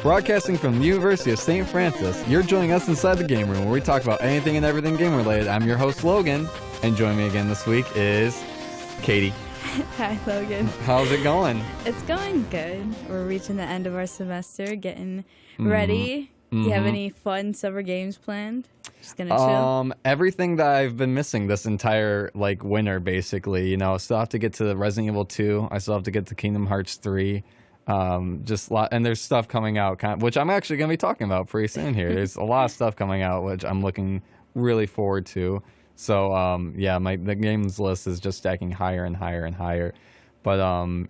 Broadcasting from the University of St. Francis, you're joining us inside the game room where we talk about anything and everything game related. I'm your host, Logan, and joining me again this week is Katie. Hi, Logan. How's it going? It's going good. We're reaching the end of our semester, getting ready. Do you have any fun summer games planned? Just gonna chill? Everything that I've been missing this entire, winter, basically. You know, I still have to get to Resident Evil 2. I still have to get to Kingdom Hearts 3. And there's stuff coming out, which I'm actually going to be talking about pretty soon here. There's a lot of stuff coming out, which I'm looking really forward to. So, the games list is just stacking higher and higher and higher. But,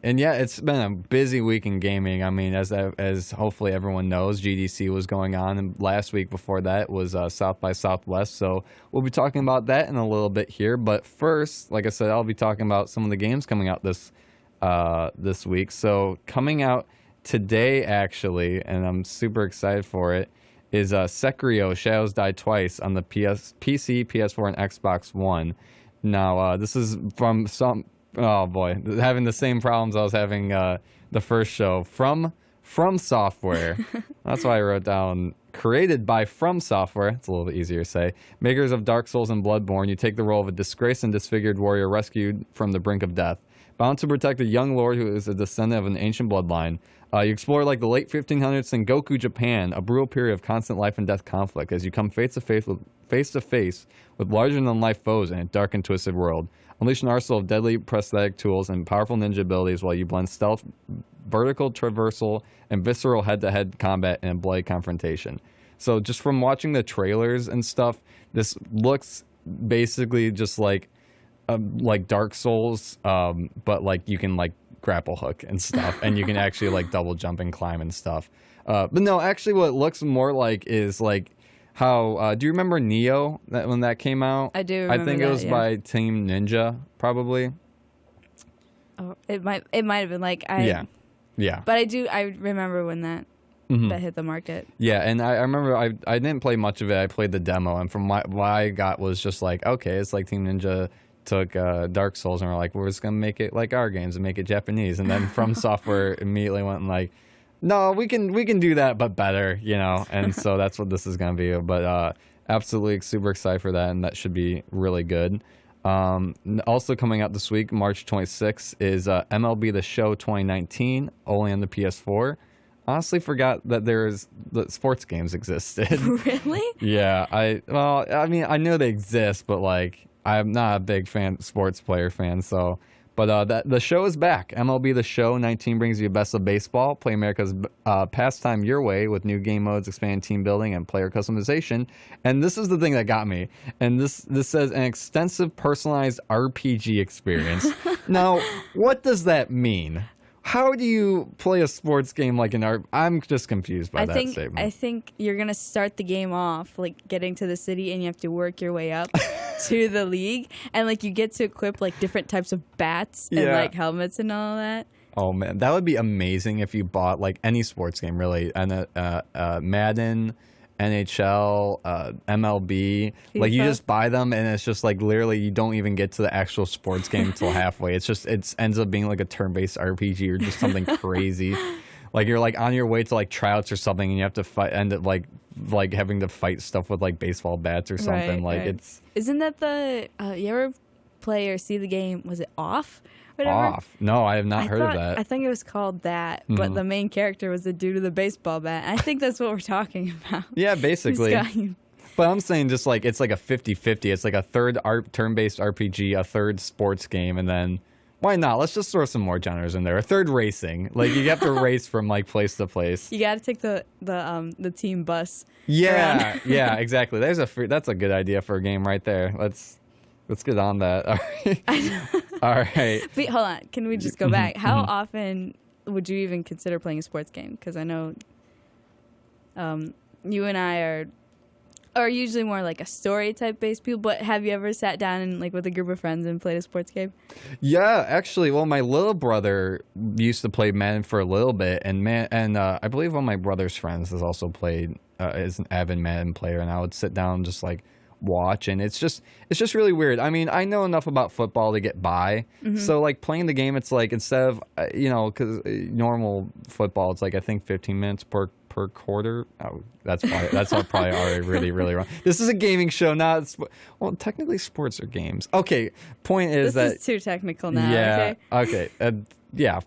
it's been a busy week in gaming. I mean, as hopefully everyone knows, GDC was going on, and last week before that was South by Southwest. So we'll be talking about that in a little bit here. But first, like I said, I'll be talking about some of the games coming out this week. So coming out today, actually, and I'm super excited for it, is Sekiro Shadows Die Twice on the PC, PS4, and Xbox One. Now, this is from having the same problems I was having the first show. From Software. That's why I wrote down created by From Software. It's a little bit easier to say. Makers of Dark Souls and Bloodborne, you take the role of a disgraced and disfigured warrior rescued from the brink of death. Bound to protect a young lord who is a descendant of an ancient bloodline. You explore the late 1500s Sengoku Japan, a brutal period of constant life and death conflict as you come face to face with larger-than-life foes in a dark and twisted world. Unleash an arsenal of deadly prosthetic tools and powerful ninja abilities while you blend stealth, vertical traversal, and visceral head-to-head combat in a bloody confrontation. So just from watching the trailers and stuff, this looks basically just like Dark Souls, but you can grapple hook and stuff, and you can actually double jump and climb and stuff. But no, actually, what it looks more like is how do you remember Neo when that came out? I do. Remember I think it was by Team Ninja, probably. Oh, it might have been yeah. But I remember when that hit the market. Yeah, and I remember I didn't play much of it. I played the demo, and from what I got was just okay, it's like Team Ninja took Dark Souls and we're just gonna make it like our games and make it Japanese, and then From Software immediately went no, we can do that but better, and so that's what this is gonna be. But absolutely super excited for that, and that should be really good. Also coming out this week, March 26th, is MLB The Show 2019, only on the PS4. Honestly forgot that the sports games existed. Really? Yeah, I know they exist, but I'm not a big sports player fan, so. But the show is back. MLB The Show 19 brings you best of baseball. Play America's pastime your way with new game modes, expanded team building, and player customization. And this is the thing that got me. And this says an extensive personalized RPG experience. Now, what does that mean? How do you play a sports game like an RPG? I'm just confused by that statement. I think you're going to start the game off, getting to the city, and you have to work your way up to the league. And, you get to equip, different types of bats and, helmets and all that. Oh, man. That would be amazing if you bought, any sports game, really. And Madden, NHL, MLB. FIFA. You just buy them, and it's just, literally you don't even get to the actual sports game until halfway. It ends up being, a turn-based RPG or just something crazy. You're, on your way to, tryouts or something, and you have to end up, having to fight stuff with, baseball bats or something. Right. It's... Isn't that the... you ever play or see the game, was it Off? Whatever? Off? No, I have not heard of that. I think it was called that, but the main character was the dude with the baseball bat. I think that's what we're talking about. Yeah, basically. But I'm saying just it's a 50-50. It's a third turn-based RPG, a third sports game, and then why not? Let's just throw some more genres in there. A third racing. You have to race from place to place. You got to take the team bus. Yeah, yeah, exactly. That's a good idea for a game right there. Let's get on that. All right. All right. Wait, hold on. Can we just go back? How often would you even consider playing a sports game? Because I know you and I are usually more a story type based people, but have you ever sat down and with a group of friends and played a sports game? Yeah, actually, well, my little brother used to play Madden for a little bit, and I believe one of my brother's friends has also played is an avid Madden player, and I would sit down and just watch, and it's just really weird. I mean, I know enough about football to get by, so playing the game, it's instead of because normal football, it's I think 15 minutes per per quarter. Oh, that's probably already really wrong. This is a gaming show, not well. Technically, sports are games. Okay, point is this is too technical now. Yeah. Okay. Yeah.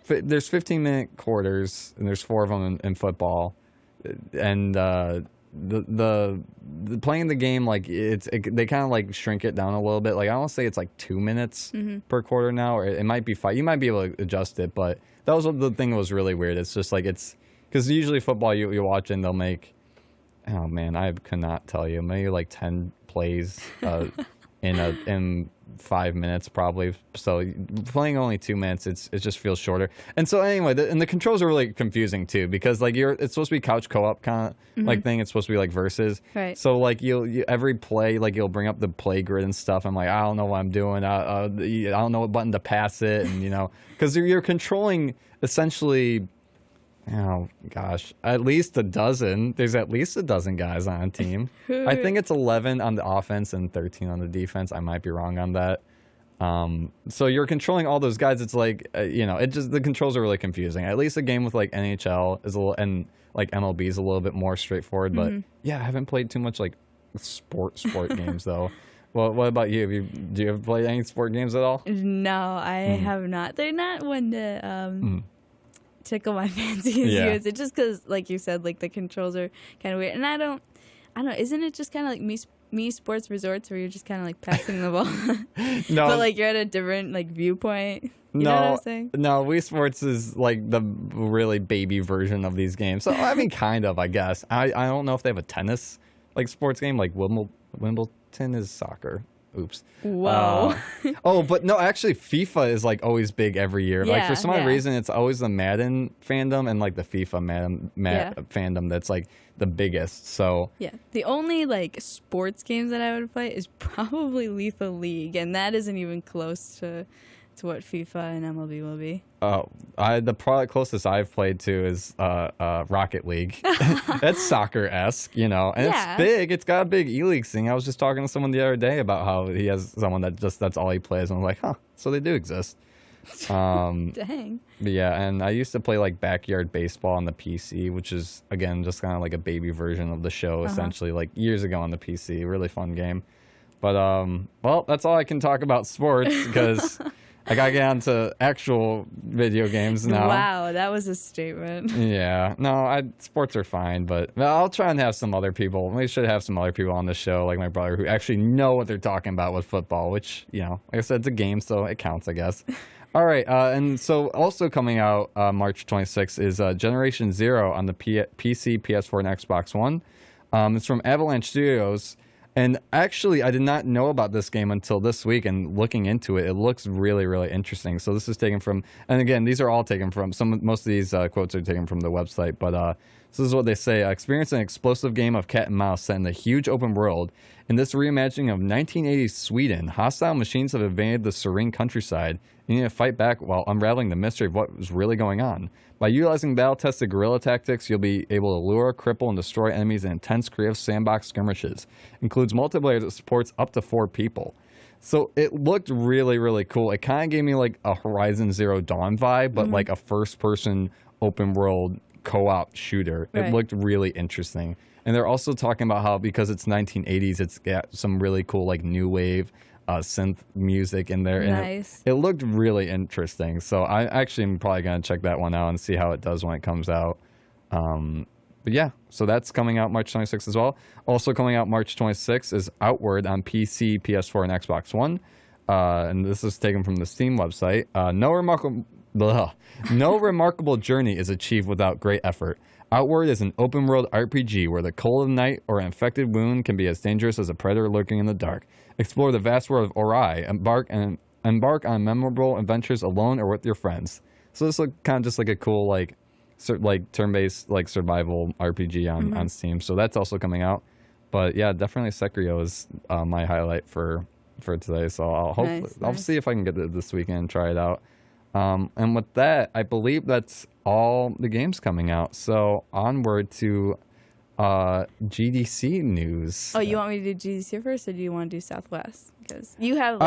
There's 15-minute quarters, and there's 4 of them in football, and the playing the game, like they kind of like shrink it down a little bit. Like I don't say it's like 2 minutes per quarter now, or it might be 5. You might be able to adjust it, but that was the thing that was really weird. It's just like it's because usually football you watch and they'll make, oh man, I cannot tell you, maybe like 10 plays in 5 minutes probably. So playing only 2 minutes, it just feels shorter. And so anyway, and the controls are really confusing too, because like it's supposed to be couch co-op kind of like thing. It's supposed to be like versus. Right. So like you every play, like you'll bring up the play grid and stuff. I'm like, I don't know what I'm doing. I don't know what button to pass it, and because you're controlling essentially. Oh gosh, at least a dozen. There's at least a dozen guys on a team. I think it's 11 on the offense and 13 on the defense. I might be wrong on that. So you're controlling all those guys. It's like it just the controls are really confusing. At least a game with like NHL is a little, and like MLB is a little bit more straightforward. But yeah, I haven't played too much like sport games though. Well, what about you? Do you ever play any sport games at all? No, I have not. They're not one to tickle my fancy as you. It's just because, like you said, like the controls are kind of weird, and I don't know. Isn't it just kind of like me sports resorts where you're just kind of like passing the ball? No, but like you're at a different like viewpoint. You know what I'm saying? No, Wii Sports is like the really baby version of these games. So I mean, kind of, I guess. I don't know if they have a tennis like sports game. Like Wimbledon is soccer. Oops. Whoa. But no, actually FIFA is like always big every year. Yeah, like for some odd reason, it's always the Madden fandom and like the FIFA fandom that's like the biggest. So yeah, the only like sports games that I would play is probably Lethal League, and that isn't even close to what FIFA and MLB will be. The product closest I've played to is Rocket League. That's soccer-esque, and it's big. It's got a big E-League thing. I was just talking to someone the other day about how he has someone that's all he plays, and I'm like, huh, so they do exist. Dang. But yeah, and I used to play like backyard baseball on the PC, which is again just kind of like a baby version of the show, essentially, like years ago on the PC. Really fun game. But well, that's all I can talk about sports because I gotta get on to actual video games now. Wow, that was a statement. Yeah. No, sports are fine, but I'll try and have some other people. We should have some other people on the show, like my brother, who actually know what they're talking about with football, which, like I said, it's a game, so it counts, I guess. All right. And so also coming out March 26th is Generation Zero on the PC, PS4, and Xbox One. It's from Avalanche Studios. And actually, I did not know about this game until this week, and looking into it, it looks really, really interesting. So this is taken from, and again, these are all taken from, most of these quotes are taken from the website, but so this is what they say. Experience an explosive game of cat and mouse set in the huge open world. In this reimagining of 1980s Sweden, hostile machines have invaded the serene countryside. You need to fight back while unraveling the mystery of what was really going on. By utilizing battle-tested guerrilla tactics, you'll be able to lure, cripple, and destroy enemies in intense, creative sandbox skirmishes. Includes multiplayer that supports up to 4 people. So it looked really, really cool. It kind of gave me like a Horizon Zero Dawn vibe, but like a first-person open-world co-op shooter. Right. It looked really interesting. And they're also talking about how, because it's 1980s, it's got some really cool like new wave synth music in there. Nice. And it looked really interesting. So I actually am probably going to check that one out and see how it does when it comes out. But yeah, so that's coming out March 26th as well. Also coming out March 26th is Outward on PC, PS4, and Xbox One. And this is taken from the Steam website. No remarkable journey is achieved without great effort. Outward is an open-world RPG where the cold of night or an infected wound can be as dangerous as a predator lurking in the dark. Explore the vast world of Ori. Embark on memorable adventures alone or with your friends. So this looks kind of just like a cool like turn-based like survival RPG on Steam. So that's also coming out. But yeah, definitely Sekiro is my highlight for today. So I'll see if I can get it this weekend and try it out. And with that, I believe that's all the games coming out. So onward to GDC news. Oh, you want me to do GDC first, or do you want to do Southwest? Because you have.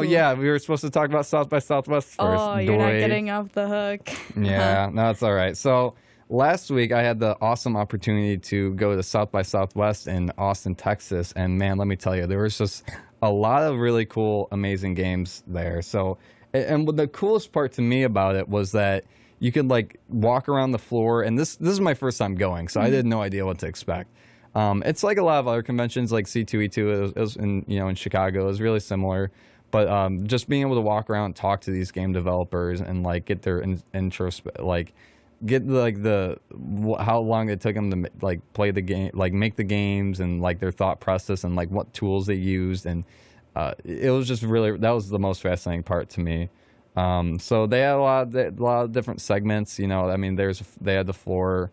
Yeah, we were supposed to talk about South by Southwest first. Oh, you're not getting off the hook. Yeah, no, it's all right. So last week I had the awesome opportunity to go to South by Southwest in Austin, Texas, and man, let me tell you, there was just a lot of really cool, amazing games there. So, and the coolest part to me about it was that you could like walk around the floor, and this is my first time going, so I had no idea what to expect. It's like a lot of other conventions, like C2E2. It was in Chicago. It was really similar, but just being able to walk around and talk to these game developers and like get their get like how long it took them to like play the game, like make the games, and like their thought process and like what tools they used, and it was just really, that was the most fascinating part to me. So they had a lot of different segments. I mean, they had the floor.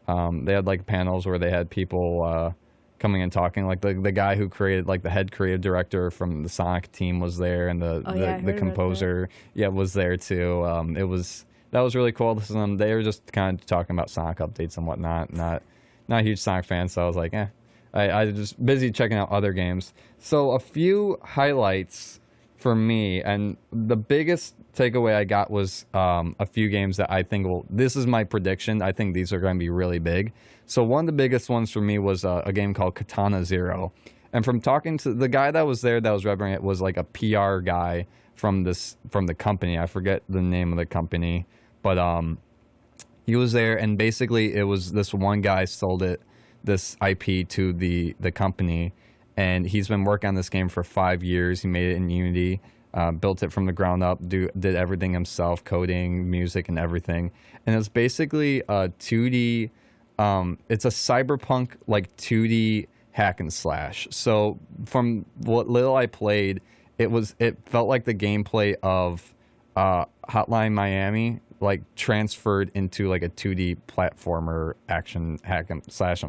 They had like panels where they had people coming and talking. Like the guy who created, like the head creative director from the Sonic team was there, and the composer was there too. That was really cool. They were just kind of talking about Sonic updates and whatnot. Not a huge Sonic fan, so I was like, I was just busy checking out other games. So a few highlights for me, and the biggest takeaway I got was a few games that I think this is my prediction, I think these are going to be really big. So one of the biggest ones for me was a game called Katana Zero. And from talking to the guy that was there that was repping it, was like a PR guy from the company. I forget the name of the company, but he was there, and basically it was this one guy sold this IP to the company, and he's been working on this game for 5 years. He made it in Unity, built it from the ground up, did everything himself, coding, music, and everything. And it's basically a 2D, it's a cyberpunk like 2D hack and slash. So from what little I played, it felt like the gameplay of Hotline Miami, like transferred into like a 2D platformer action hack and slash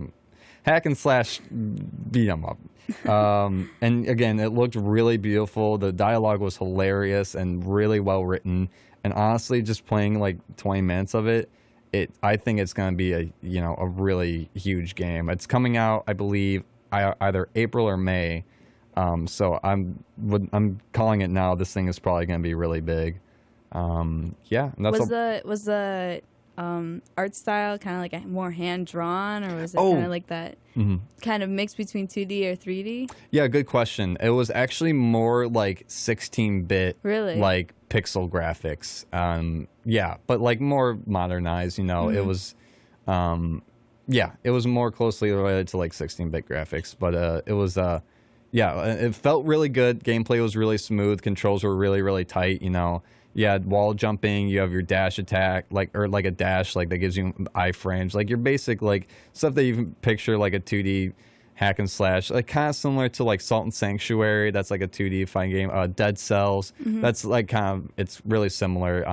beat 'em up. And again, it looked really beautiful. The dialogue was hilarious and really well written. And honestly, just playing like 20 minutes of it, I think it's going to be a really huge game. It's coming out, I believe, either April or May. So I'm calling it now. This thing is probably going to be really big. Yeah. And that's was the art style kind of like a more hand drawn, or was it kind of like that kind of mix between 2D or 3D? Yeah, good question. It was actually more like 16-bit, really, like pixel graphics. Yeah, but like more modernized. It was, it was more closely related to like 16-bit graphics. But it was, it felt really good. Gameplay was really smooth. Controls were really, really tight. You had wall jumping, you have your dash attack, or a dash, like that gives you iframes, like your basic, like stuff that you can picture like a 2D hack and slash, like kind of similar to like Salt and Sanctuary. That's like a 2D fighting game. Dead Cells, that's like it's really similar.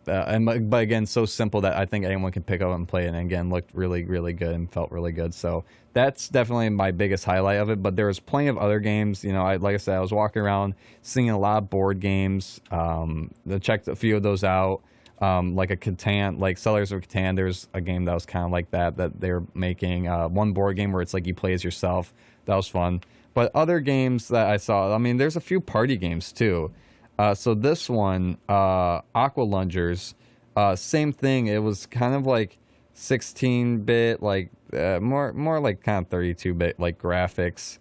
But again, so simple that I think anyone can pick up and play it. And again, looked really, really good and felt really good. So that's definitely my biggest highlight of it. But there was plenty of other games. Like I said, I was walking around seeing a lot of board games. I checked a few of those out. Like a Catan, like Sellers of Catan. There's a game that was kind of like that they're making. One board game where it's like you play as yourself. That was fun. But other games that I saw, I mean, there's a few party games too. So this one, Aqua Lungers, same thing. It was kind of like 16-bit, like more like kind of 32-bit like graphics.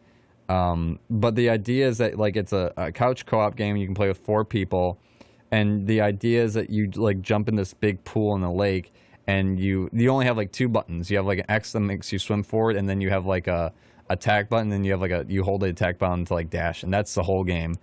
But the idea is that like it's a couch co-op game. You can play with 4 people, and the idea is that you like jump in this big pool in the lake, and you only have like 2 buttons. You have like an X that makes you swim forward, and then you have like a attack button, and you have you hold the attack button to like dash, and that's the whole game.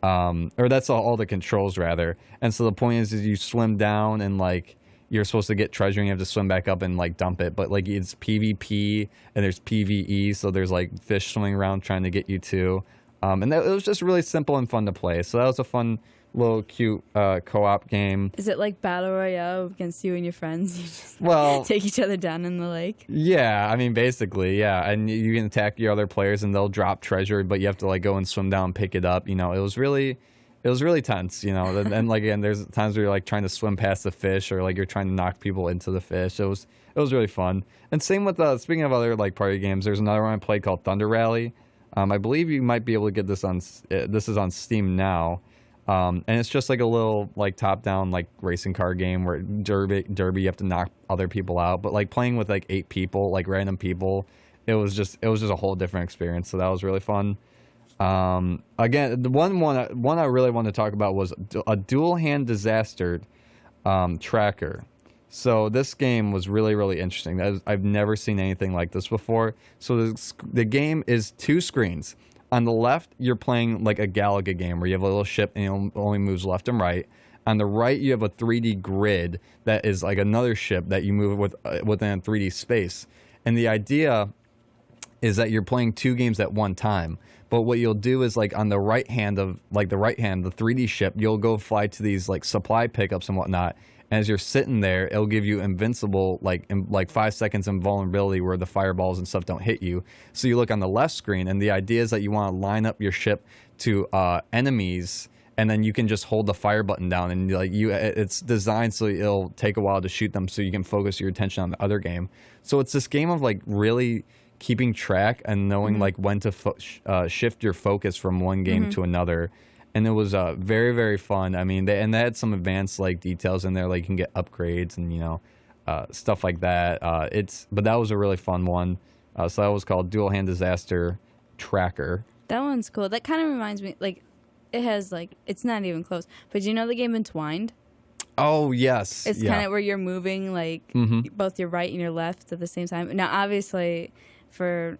Or that's all the controls rather. And so the point is you swim down, and like you're supposed to get treasure, and you have to swim back up and like dump it. But like it's PvP and there's PvE, so there's like fish swimming around trying to get you too. And it was just really simple and fun to play. So that was a fun little cute co-op game. Is it like Battle Royale against you and your friends? You just take each other down in the lake? Yeah, I mean, basically, yeah. And you can attack your other players, and they'll drop treasure, but you have to like go and swim down and pick it up. It was really tense, And like again, there's times where you're like trying to swim past the fish, or like you're trying to knock people into the fish. It was really fun. And same with speaking of other like party games, there's another one I played called Thunder Rally. I believe you might be able to get this on. This is on Steam now. And it's just like a little like top down like racing car game where derby you have to knock other people out, but like playing with like 8 people, like random people, it was just a whole different experience. So that was really fun. Again, the one I really want to talk about was a dual hand disaster tracker. So this game was really, really interesting. I've never seen anything like this before. So the game is 2 screens. On the left, you're playing like a Galaga game where you have a little ship and it only moves left and right. On the right, you have a 3D grid that is like another ship that you move within a 3D space. And the idea is that you're playing 2 games at one time. But what you'll do is like on the right hand, the 3D ship, you'll go fly to these like supply pickups and whatnot. And as you're sitting there, it'll give you invincible, like 5 seconds invulnerability where the fireballs and stuff don't hit you. So you look on the left screen, and the idea is that you want to line up your ship to enemies, and then you can just hold the fire button down, and like it's designed so it'll take a while to shoot them, so you can focus your attention on the other game. So it's this game of like really keeping track and knowing like when to shift your focus from one game to another. And it was very, very fun. I mean, they had some advanced like details in there, like you can get upgrades and stuff like that. But that was a really fun one. So that was called Dual Hand Disaster Tracker. That one's cool. That kind of reminds me, like, it has like it's not even close. But you know the game Entwined? Oh yes. It's kind of where you're moving like both your right and your left at the same time. Now, obviously, for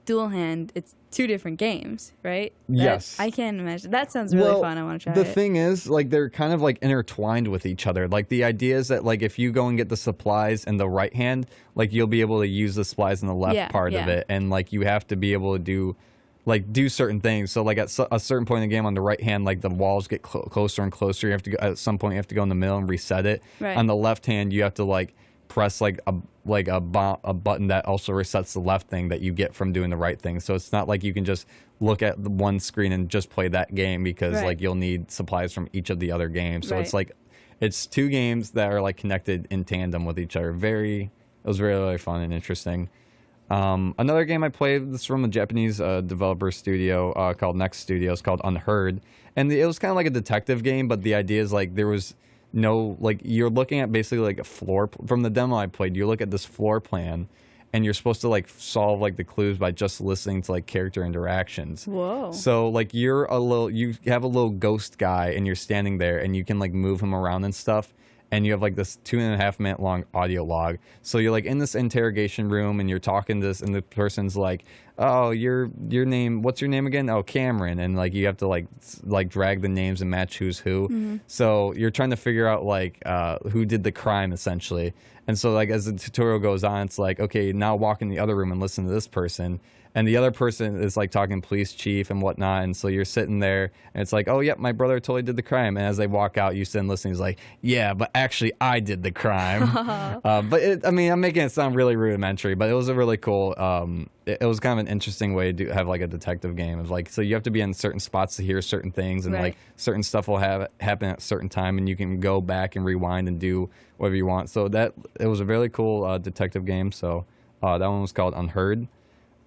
dual hand, it's 2 different games, right? Yes. I can't imagine. That sounds really fun. I want to try it. The thing is, like, they're kind of like intertwined with each other. Like, the idea is that like if you go and get the supplies in the right hand, like you'll be able to use the supplies in the left part of it, and like you have to be able to do certain things. So like at a certain point in the game on the right hand, like the walls get closer and closer. You have to go, at some point you have to go in the middle and reset it. Right. On the left hand, you have to like press like a button that also resets the left thing that you get from doing the right thing. So it's not like you can just look at the one screen and just play that game because like you'll need supplies from each of the other games. So it's like it's 2 games that are like connected in tandem with each other. It was really, really fun and interesting. Another game I played, this is from a Japanese developer studio called Next Studios, called Unheard, and it was kind of like a detective game, but the idea is like there was no, like, you're looking at basically like a floor from the demo I played. You look at this floor plan and you're supposed to like solve like the clues by just listening to like character interactions. Whoa. So like you have a little ghost guy and you're standing there and you can like move him around and stuff. And you have like this 2.5 minute long audio log. So you're like in this interrogation room and you're talking to this, and the person's like, "Oh, your name? What's your name again? Oh, Cameron." And like you have to like drag the names and match who's who. So you're trying to figure out like who did the crime essentially. And so like as the tutorial goes on, it's like, okay, now walk in the other room and listen to this person. And the other person is like talking police chief and whatnot. And so you're sitting there and it's like, oh, yep, my brother totally did the crime. And as they walk out, you sit and listen. He's like, yeah, but actually I did the crime. But I'm making it sound really rudimentary, but it was a really cool, it was kind of an interesting way to have like a detective game. Of like, so you have to be in certain spots to hear certain things, and like certain stuff will happen at a certain time, and you can go back and rewind and do whatever you want. So it was a really cool detective game. So that one was called Unheard.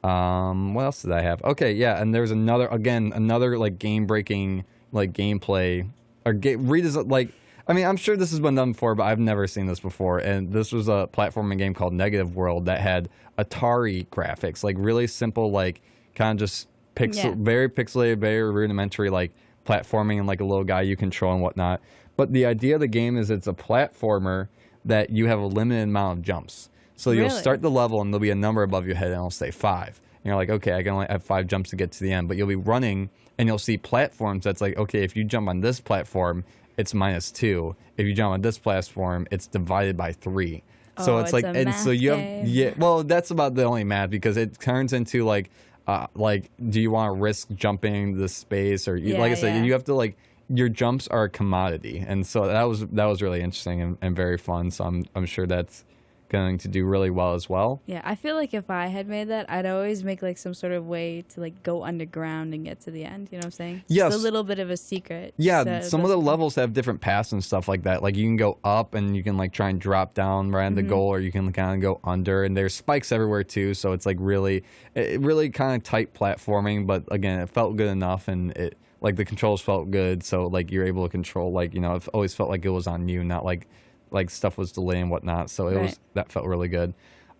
What else did I have? Okay, yeah, and there's another like game-breaking like gameplay or redesign. Like, I mean, I'm sure this has been done before, but I've never seen this before. And this was a platforming game called Negative World that had Atari graphics, like really simple, like kind of just very pixelated, very rudimentary, like platforming and like a little guy you control and whatnot. But the idea of the game is it's a platformer that you have a limited amount of jumps. So you'll start the level and there'll be a number above your head and it'll say 5. And you're like, okay, I can only have 5 jumps to get to the end. But you'll be running and you'll see platforms that's like, okay, if you jump on this platform, it's -2. If you jump on this platform, it's divided by 3. So it's like, and so you have, well, that's about the only math, because it turns into like, do you want to risk jumping the space, or like I said, you have to like, your jumps are a commodity. And so that was really interesting and very fun. So I'm sure that's going to do really well as well. Yeah, I feel like if I had made that, I'd always make like some sort of way to like go underground and get to the end. You know what I'm saying? Yes. Just a little bit of a secret. Yeah, some of the levels have different paths and stuff like that. Like you can go up and you can like try and drop down right at the goal, or you can kind of go under. And there's spikes everywhere too, so it's like really kind of tight platforming. But again, it felt good enough, and it like the controls felt good. So like you're able to control, like, you know, it always felt like it was on you, not like stuff was delayed and whatnot. So it was, that felt really good.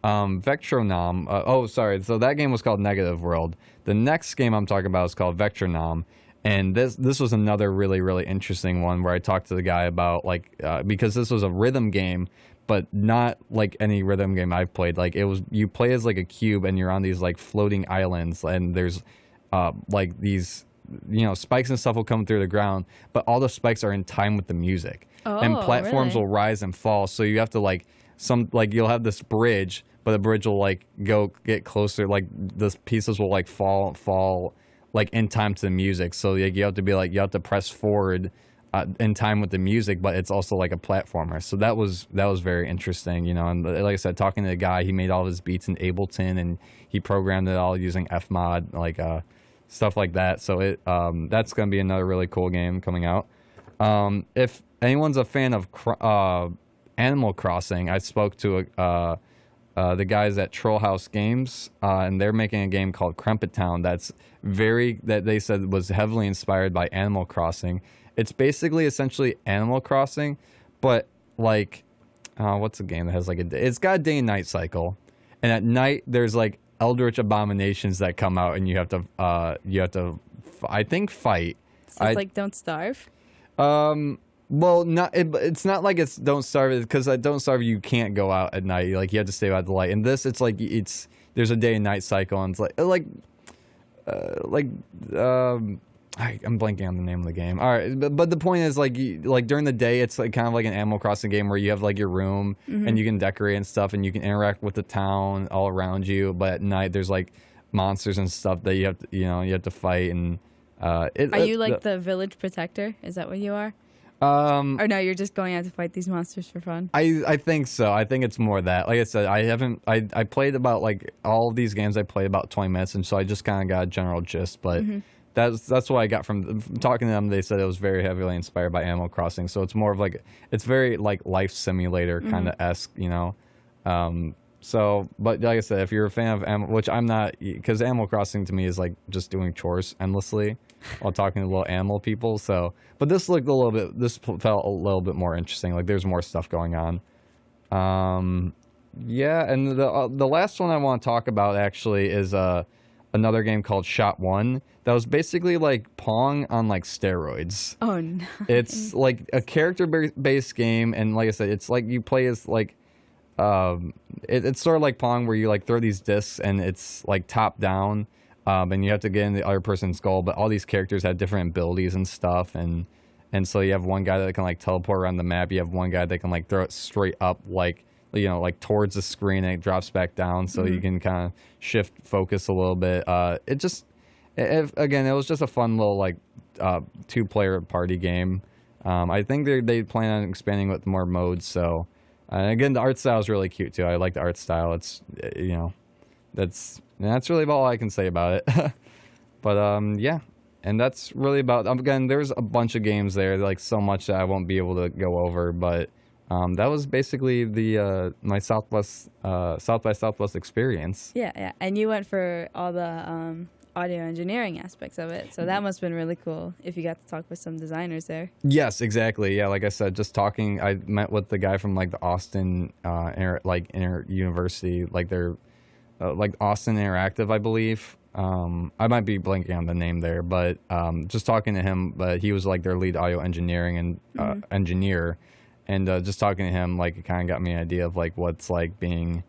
Vectronom. Sorry. So that game was called Negative World. The next game I'm talking about is called Vectronom. And this was another really, really interesting one where I talked to the guy about like, because this was a rhythm game, but not like any rhythm game I've played. Like it was, you play as like a cube and you're on these like floating islands, and there's like these, you know, spikes and stuff will come through the ground, but all the spikes are in time with the music. And platforms will rise and fall, so you have to like you'll have this bridge, but the bridge will like get closer, like the pieces will like fall like in time to the music. So like you have to press forward in time with the music, but it's also like a platformer. So that was very interesting, you know. And like I said, talking to the guy, he made all his beats in Ableton and he programmed it all using Fmod, like stuff like that. So that's gonna be another really cool game coming out. If anyone's a fan of Animal Crossing, I spoke to the guys at Troll House Games, and they're making a game called Crumpet Town that they said was heavily inspired by Animal Crossing. It's basically essentially Animal Crossing, but like, what's a game that has like it's got a day and night cycle, and at night there's like eldritch abominations that come out, and you have to I think fight. So it's like Don't Starve. Well, it's not like it's Don't Starve, because at Don't Starve you can't go out at night. Like you have to stay out the light. In this, it's like there's a day and night cycle, and it's I'm blanking on the name of the game. All right, but the point is like during the day, it's like kind of like an Animal Crossing game where you have like your room and you can decorate and stuff, and you can interact with the town all around you. But at night, there's like monsters and stuff that you have to fight. And are you like the village protector? Is that what you are? Or no, you're just going out to fight these monsters for fun? I think so. I think it's more that. Like I said, I played about like all of these games. I played about 20 minutes, and so I just kind of got a general gist. But that's what I got from talking to them. They said it was very heavily inspired by Animal Crossing. So it's more of like, it's very like life simulator kind of esque, you know. So, but like I said, if you're a fan of which I'm not, because Animal Crossing to me is like just doing chores endlessly while talking to little animal people. So, but this felt a little bit more interesting. Like there's more stuff going on. Yeah, and the last one I want to talk about actually is another game called Shot One that was basically like Pong on like steroids. Oh no! It's like a character-based game, and like I said, it's like you play as like. It's sort of like Pong, where you like throw these discs and it's like top down, and you have to get in the other person's goal. But all these characters have different abilities and stuff, and so you have one guy that can like teleport around the map. You have one guy that can like throw it straight up, like, you know, like towards the screen, and it drops back down, so you can kind of shift focus a little bit. It was just a fun little like 2-player party game. I think they plan on expanding with more modes, so. Again, the art style is really cute too. I like the art style. It's, you know, that's really about all I can say about it. But yeah, and that's really about. Again, there's a bunch of games there, like so much that I won't be able to go over. But that was basically the my South by Southwest experience. Yeah, and you went for all the audio engineering aspects of it, so that must have been really cool if you got to talk with some designers there. Yes, exactly. Yeah, like I said, just talking, I met with the guy from like the Austin University, like they're like Austin Interactive, I believe. I might be blanking on the name there, but just talking to him, but he was like their lead audio engineering and engineer, and just talking to him, like it kind of got me an idea of like what's like being,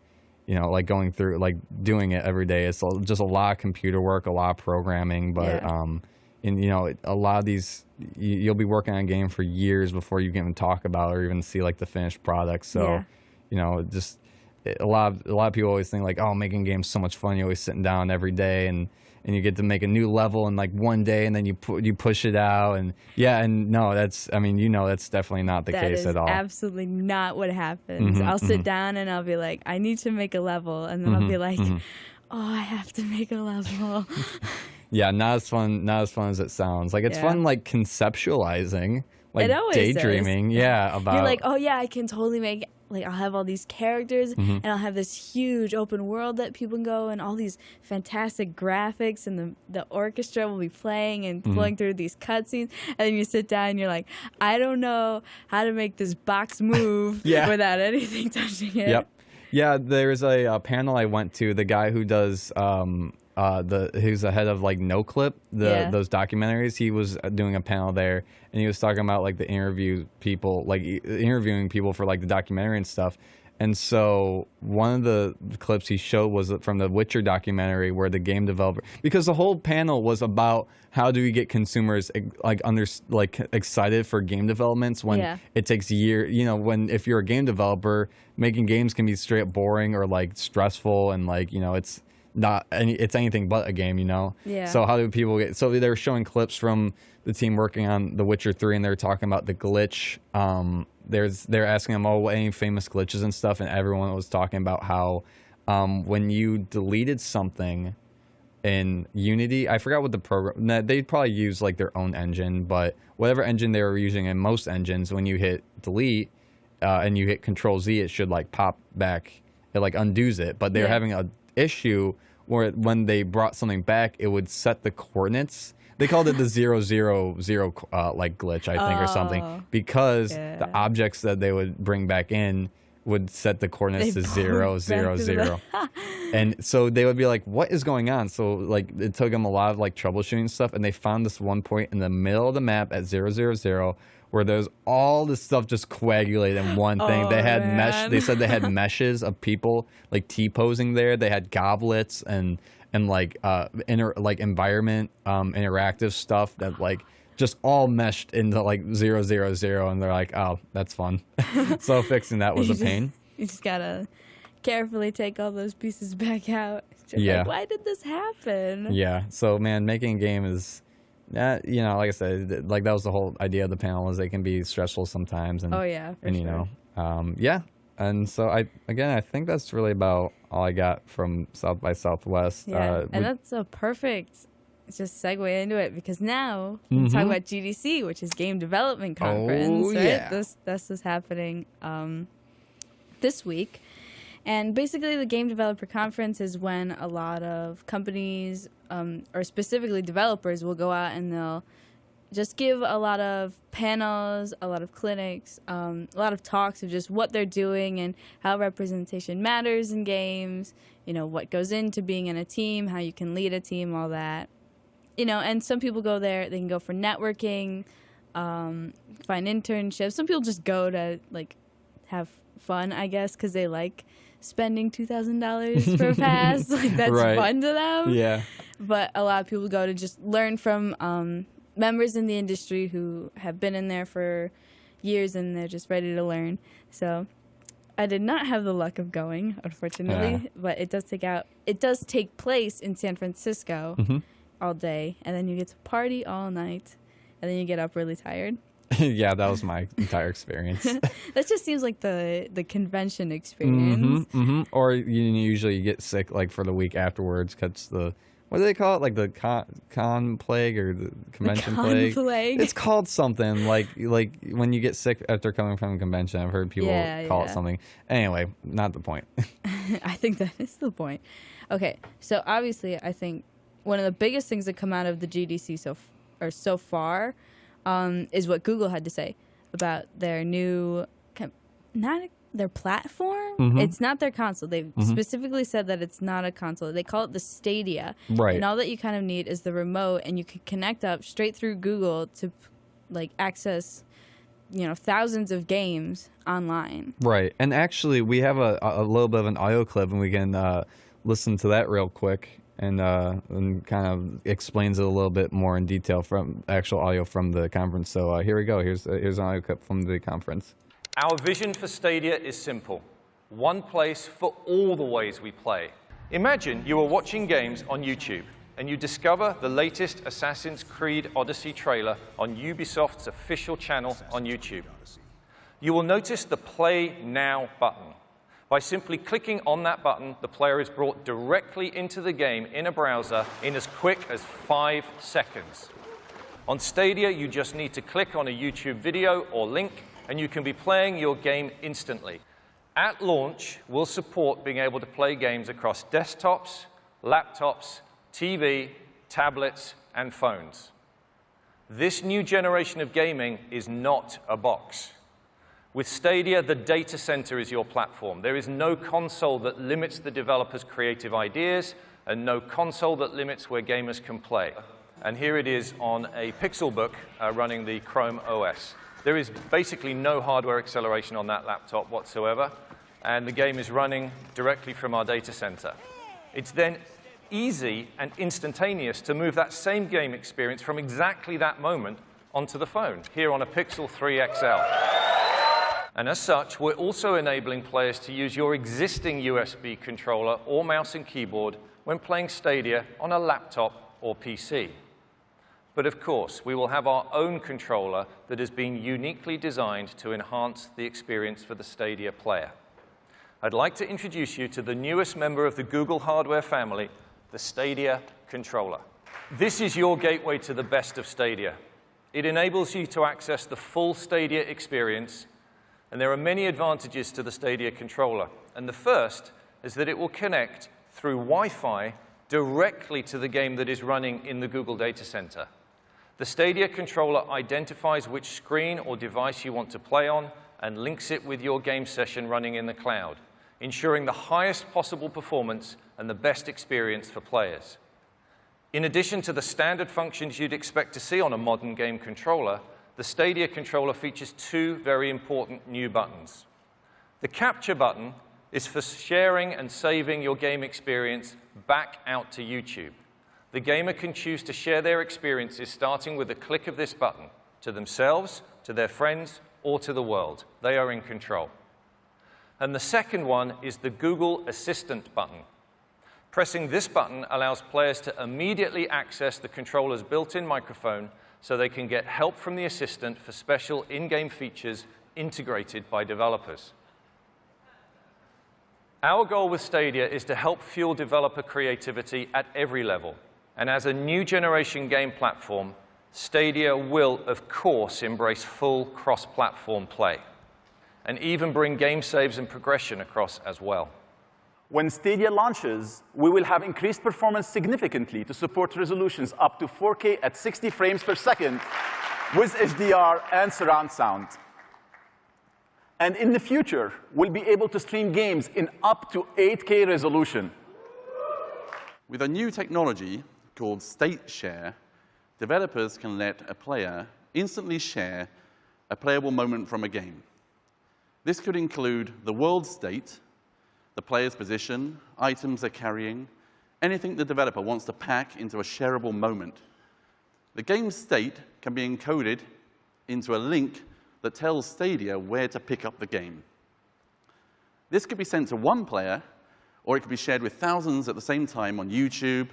you know, like going through, like doing it every day. It's just a lot of computer work, a lot of programming, but, and you know, a lot of these, you'll be working on a game for years before you can even talk about or even see like the finished product. So, you know, just a lot of people always think like, oh, making games so much fun. You're always sitting down every day. And and you get to make a new level in like one day, and then you push it out, and and no, that's that's definitely not the case at all. That is absolutely not what happens. I'll sit down and I'll be like, I need to make a level, and then I'll be like, oh, I have to make a level. Yeah, not as fun as it sounds. Like, it's fun, like, conceptualizing, like, daydreaming. Is. Yeah, about... You're like, oh, yeah, I can totally make... Like, I'll have all these characters, and I'll have this huge open world that people can go, and all these fantastic graphics, and the orchestra will be playing and flowing through these cutscenes, and then you sit down, and you're like, I don't know how to make this box move without anything touching it. Yep. Yeah, there's a panel I went to. The guy who does... who's the head of like No Clip, those documentaries, he was doing a panel there, and he was talking about like the interviewing people for like the documentary and stuff. And so one of the clips he showed was from the Witcher documentary, where the game developer, because the whole panel was about how do we get consumers excited for game developments when it takes years. If you're a game developer, making games can be straight up boring or like stressful, and like it's anything but a game, Yeah. So how do people get... So they're showing clips from the team working on The Witcher 3, and they're talking about the glitch. They're asking them, any famous glitches and stuff, and everyone was talking about how when you deleted something in Unity, I forgot what the program... They'd probably use like their own engine, but whatever engine they were using in most engines, when you hit delete and you hit Control-Z, it should like pop back. It like undoes it, but they're having a issue where when they brought something back, it would set the coordinates. They called it the 000 like glitch, I think, or something, because the objects that they would bring back in would set the coordinates to 000. And so they would be like, what is going on? So like it took them a lot of like troubleshooting stuff, and they found this one point in the middle of the map at 000 where there's all this stuff just coagulated in one thing. They had They said they had meshes of people like T-posing there. They had goblets and like environment interactive stuff that like just all meshed into like 000, and they're like, oh, that's fun. So fixing that was a pain. You just gotta carefully take all those pieces back out. Like, why did this happen? Yeah. So man, making a game is... like I said, like that was the whole idea of the panel, is they can be stressful sometimes, and and so I think that's really about all I got from South by Southwest. And that's a perfect just segue into it, because now we talk about GDC, which is Game Development Conference. Right? This is happening this week. And basically, the Game Developer Conference is when a lot of companies, or specifically developers, will go out and they'll just give a lot of panels, a lot of clinics, a lot of talks of just what they're doing and how representation matters in games, what goes into being in a team, how you can lead a team, all that. And some people go there, they can go for networking, find internships. Some people just go to, like, have fun, I guess, because they like spending $2,000 for a pass. Like, that's fun to them. Yeah. But a lot of people go to just learn from members in the industry who have been in there for years, and they're just ready to learn. So I did not have the luck of going, unfortunately, but it does take place in San Francisco all day, and then you get to party all night, and then you get up really tired. Yeah, that was my entire experience. That just seems like the convention experience. Or you usually get sick like for the week afterwards, because what do they call it? Like the con plague or the convention plague? It's called something like when you get sick after coming from a convention. I've heard people call it something. Anyway, not the point. I think that is the point. Okay, so obviously I think one of the biggest things that come out of the GDC so far is what Google had to say about their new, not their platform. It's not their console. They've specifically said that it's not a console. They call it the Stadia. Right. And all that you kind of need is the remote, and you can connect up straight through Google to like access, thousands of games online. Right. And actually, we have a little bit of an audio clip, and we can listen to that real quick. And kind of explains it a little bit more in detail from actual audio from the conference. So here we go. Here's an audio clip from the conference. Our vision for Stadia is simple. One place for all the ways we play. Imagine you are watching games on YouTube. and you discover the latest Assassin's Creed Odyssey trailer on Ubisoft's official channel on YouTube. You will notice the Play Now button. By simply clicking on that button, the player is brought directly into the game in a browser in as quick as 5 seconds. On Stadia, you just need to click on a YouTube video or link, and you can be playing your game instantly. At launch, we'll support being able to play games across desktops, laptops, TV, tablets, and phones. This new generation of gaming is not a box. With Stadia, the data center is your platform. There is no console that limits the developer's creative ideas and no console that limits where gamers can play. And here it is on a Pixelbook running the Chrome OS. There is basically no hardware acceleration on that laptop whatsoever, and the game is running directly from our data center. It's then easy and instantaneous to move that same game experience from exactly that moment onto the phone, here on a Pixel 3 XL. And as such, we're also enabling players to use your existing USB controller or mouse and keyboard when playing Stadia on a laptop or PC. But of course, we will have our own controller that has been uniquely designed to enhance the experience for the Stadia player. I'd like to introduce you to the newest member of the Google hardware family, the Stadia controller. This is your gateway to the best of Stadia. It enables you to access the full Stadia experience. And there are many advantages to the Stadia controller. And the first is that it will connect through Wi-Fi directly to the game that is running in the Google data center. The Stadia controller identifies which screen or device you want to play on and links it with your game session running in the cloud, ensuring the highest possible performance and the best experience for players. In addition to the standard functions you'd expect to see on a modern game controller, the Stadia controller features 2 very important new buttons. The capture button is for sharing and saving your game experience back out to YouTube. The gamer can choose to share their experiences starting with a click of this button to themselves, to their friends, or to the world. They are in control. And the second one is the Google Assistant button. Pressing this button allows players to immediately access the controller's built-in microphone so they can get help from the assistant for special in-game features integrated by developers. Our goal with Stadia is to help fuel developer creativity at every level. And as a new generation game platform, Stadia will, of course, embrace full cross-platform play and even bring game saves and progression across as well. When Stadia launches, we will have increased performance significantly to support resolutions up to 4K at 60 frames per second with HDR and surround sound. And in the future, we'll be able to stream games in up to 8K resolution. With a new technology called State Share, developers can let a player instantly share a playable moment from a game. This could include the world state, the player's position, items they're carrying, anything the developer wants to pack into a shareable moment. The game's state can be encoded into a link that tells Stadia where to pick up the game. This could be sent to one player, or it could be shared with thousands at the same time on YouTube,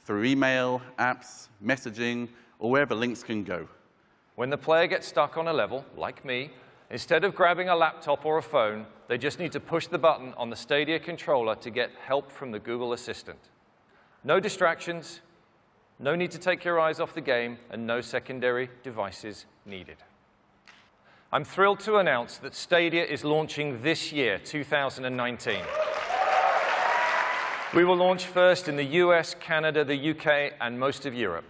through email, apps, messaging, or wherever links can go. When the player gets stuck on a level, like me, instead of grabbing a laptop or a phone, they just need to push the button on the Stadia controller to get help from the Google Assistant. No distractions, no need to take your eyes off the game, and no secondary devices needed. I'm thrilled to announce that Stadia is launching this year, 2019. We will launch first in the US, Canada, the UK, and most of Europe.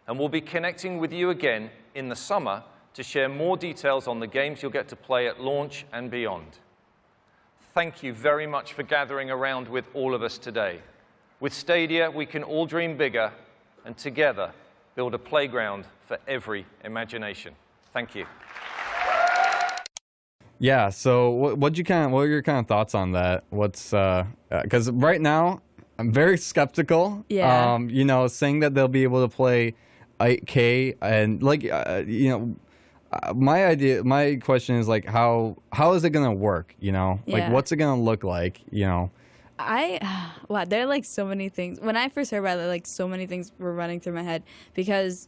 And we'll be connecting with you again in the summer to share more details on the games you'll get to play at launch and beyond. Thank you very much for gathering around with all of us today. With Stadia, we can all dream bigger and together build a playground for every imagination. Thank you. Yeah, so what are your kind of thoughts on that? What's because right now I'm very skeptical. Yeah. You know, saying that they'll be able to play 8K and like you know, my question is like how is it gonna work? You know, like Yeah. what's it gonna look like? You know, Wow, there are like so many things. When I first heard about it, like so many things were running through my head, because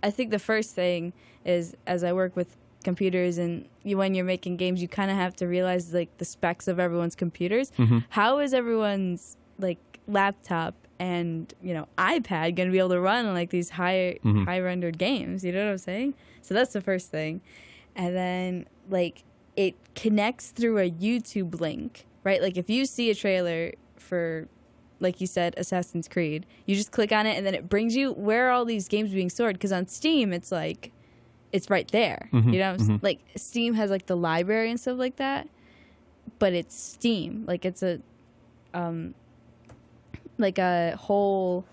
I think the first thing is, as I work with computers, and when you're making games, you kind of have to realize like the specs of everyone's computers. How is everyone's like laptop and iPad going to be able to run like these high rendered games? You know what I'm saying? So that's the first thing. And then like it connects through a YouTube link, right? Like if you see a trailer for, like you said, Assassin's Creed, you just click on it and then it brings you where are all these games being stored. Because on Steam, it's like, it's right there. Like Steam has like the library and stuff like that, but it's Steam. Like it's a, like a whole,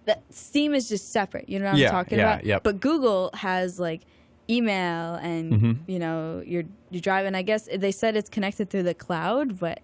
that Steam is just separate. You know what I'm talking about? Yep. But Google has like email and you're driving. I guess they said it's connected through the cloud, but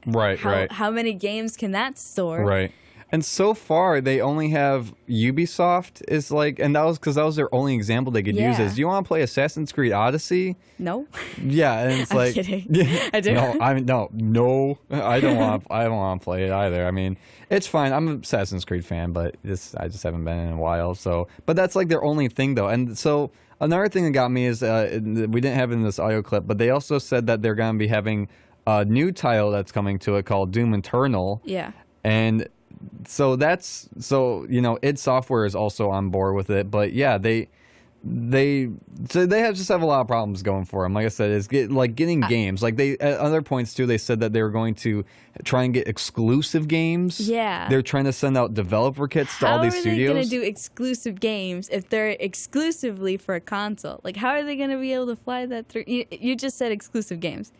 how many games can that store? Right. And so far, they only have Ubisoft is like, and that was because that was their only example they could use. Is you want to play Assassin's Creed Odyssey? No. Yeah, and it's I'm like, kidding. I do. No, I don't want. I don't want to play it either. I mean, it's fine. I'm an Assassin's Creed fan, but I just haven't been in a while. So, but that's like their only thing though. And so another thing that got me is we didn't have it in this audio clip, but they also said that they're going to be having a new title that's coming to it called Doom Eternal. Yeah. And so id Software is also on board with it, but yeah, they just have a lot of problems going for them. Like I said, is getting games. Like they at other points too, they said that they were going to try and get exclusive games. Yeah, they're trying to send out developer kits to all these studios. How are they going to do exclusive games if they're exclusively for a console? Like, how are they going to be able to fly that through? You just said exclusive games.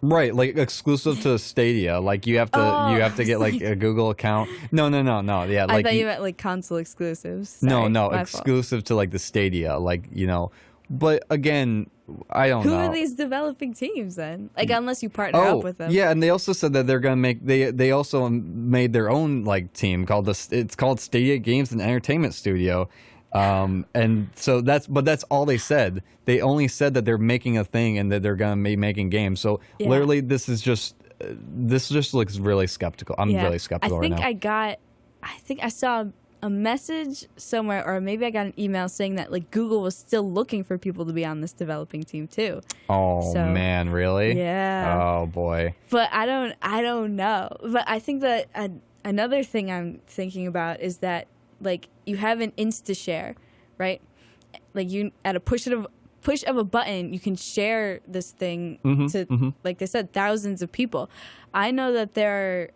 Right, like exclusive to Stadia. Like you have to get like a Google account. No. Yeah, like I thought you meant like console exclusives. Sorry, no, exclusive to like the Stadia. Like but again, I don't know. Who are these developing teams then? Like unless you partner up with them. Yeah, and they also said that they're gonna make they also made their own like team called it's called Stadia Games and Entertainment Studio. And so that's all they said. They only said that they're making a thing and that they're going to be making games. So literally this just looks really skeptical. I'm really skeptical right now. I think I saw a message somewhere, or maybe I got an email saying that like Google was still looking for people to be on this developing team too. Oh man, really? Yeah. Oh boy. But I don't know. But I think that another thing I'm thinking about is that like you have an Insta-share, right? Like you at a push of a button, you can share this thing to like they said, thousands of people. I know that there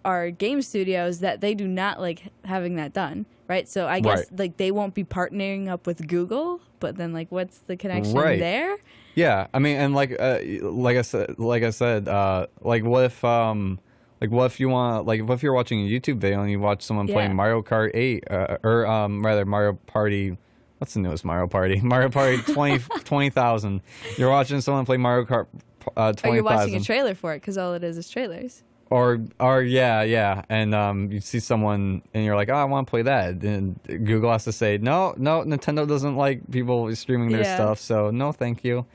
are game studios that they do not like having that done, right? So I guess like they won't be partnering up with Google, but then like what's the connection there? Yeah, I mean, and like I said, like what if you want, like, what if you're watching a YouTube video and you watch someone playing Mario Kart 8, or rather Mario Party, what's the newest Mario Party? Mario Party 20,000. You're watching someone play Mario Kart 20,000. Or you're watching a trailer for it, because all it is trailers. Or yeah, and you see someone and you're like, oh, I want to play that, and Google has to say, no, Nintendo doesn't like people streaming their stuff, so no, thank you.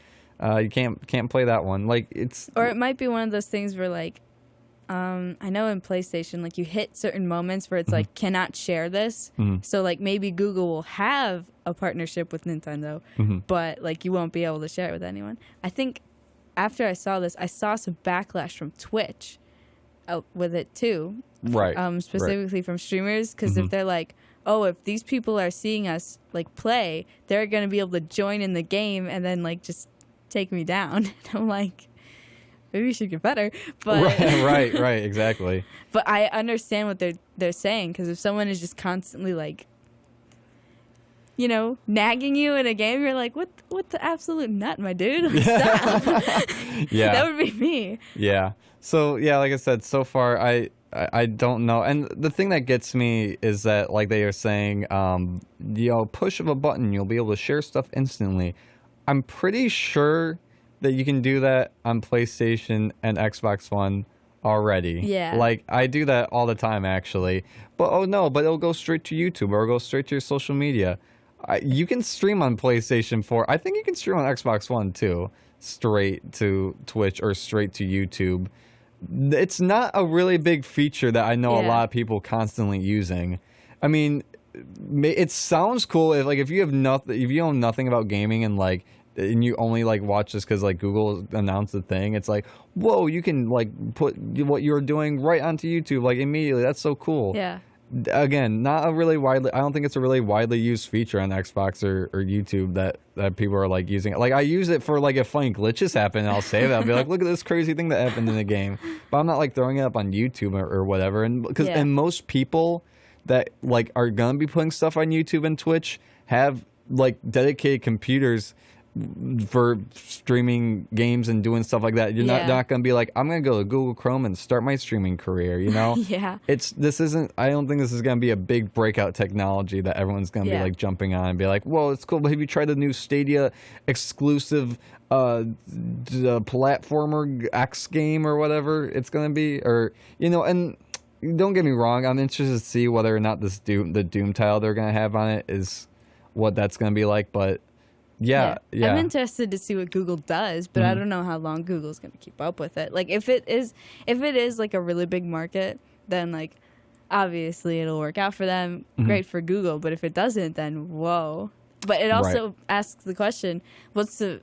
You can't play that one. Like or it might be one of those things where like, I know in PlayStation, like you hit certain moments where it's like cannot share this. So like maybe Google will have a partnership with Nintendo, but like you won't be able to share it with anyone. I think after I saw this, I saw some backlash from Twitch with it too. Right. Specifically from streamers, because if they're like, oh, if these people are seeing us like play, they're going to be able to join in the game and then like just take me down. And I'm like, maybe you should get better. But right, exactly. But I understand what they're saying, because if someone is just constantly like, nagging you in a game, you're like, what the absolute nut, my dude? Stop. Yeah, that would be me. Yeah. So yeah, like I said, so far I don't know. And the thing that gets me is that like they are saying, push of a button, you'll be able to share stuff instantly. I'm pretty sure that you can do that on PlayStation and Xbox One already. Yeah. Like, I do that all the time, actually. But, but it'll go straight to YouTube or it'll go straight to your social media. You can stream on PlayStation 4. I think you can stream on Xbox One, too. Straight to Twitch or straight to YouTube. it's not a really big feature that I know a Yeah. lot of people constantly using. I mean, it sounds cool if you have nothing, if you know nothing about gaming and like, and you only like watch this because like Google announced the thing. It's like, whoa, you can like put what you're doing right onto YouTube like immediately. That's so cool. Yeah. Again, not a really widely. I don't think it's a really widely used feature on Xbox or YouTube that people are like using. Like I use it for like if funny glitches happen, and I'll save it. I'll be like, look at this crazy thing that happened in the game. But I'm not like throwing it up on YouTube or whatever. And because Yeah. and most people that like are gonna be putting stuff on YouTube and Twitch have like dedicated computers for streaming games and doing stuff like that. You're Yeah. not going to be like, I'm going to go to Google Chrome and start my streaming career, you know? Yeah. I don't think this is going to be a big breakout technology that everyone's going to be Yeah. like jumping on and be like, whoa, it's cool, but have you tried the new Stadia exclusive platformer X game or whatever it's going to be? Or, you know, and don't get me wrong, I'm interested to see whether or not the Doom title they're going to have on it is what that's going to be like, but yeah. I'm interested to see what Google does, but I don't know how long Google's going to keep up with it. Like if it is like a really big market, then like obviously it'll work out for them. Great for Google, but if it doesn't, then whoa. But it also asks the question, what's the